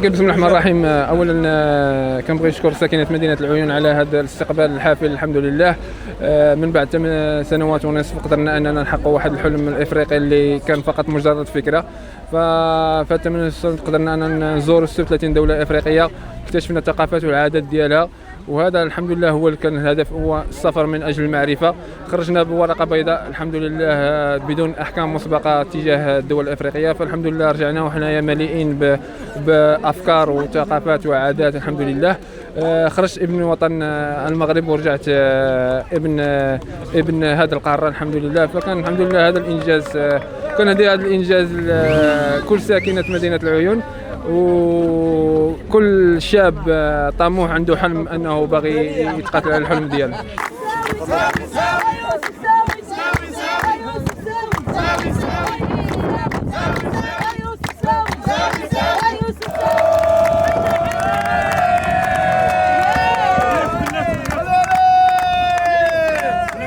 اوكي، بسم الله الرحمن الرحيم. اولا كنبغي نشكر ساكنه مدينه العيون على هذا الاستقبال الحافل، الحمد لله. من بعد 8 سنوات ونصف قدرنا اننا نحقق واحد الحلم الافريقي اللي كان فقط مجرد فكره. ففي 8 سنوات قدرنا اننا نزوروا 36 دوله افريقيه، اكتشفنا الثقافات والعادات ديالها، وهذا الحمد لله هو اللي كان الهدف، هو السفر من اجل المعرفه. خرجنا بورقه بيضاء الحمد لله بدون احكام مسبقه تجاه الدول الافريقيه، فالحمد لله رجعنا وحنايا مليئين بافكار وثقافات وعادات الحمد لله. خرجت ابن وطن المغرب ورجعت ابن هذه القاره الحمد لله. فكان الحمد لله هذا الانجاز، كان هذا الانجاز كل ساكنه مدينه العيون وكل شاب طموح عنده حلم انه باغي يتقاتل على الحلم ديالو.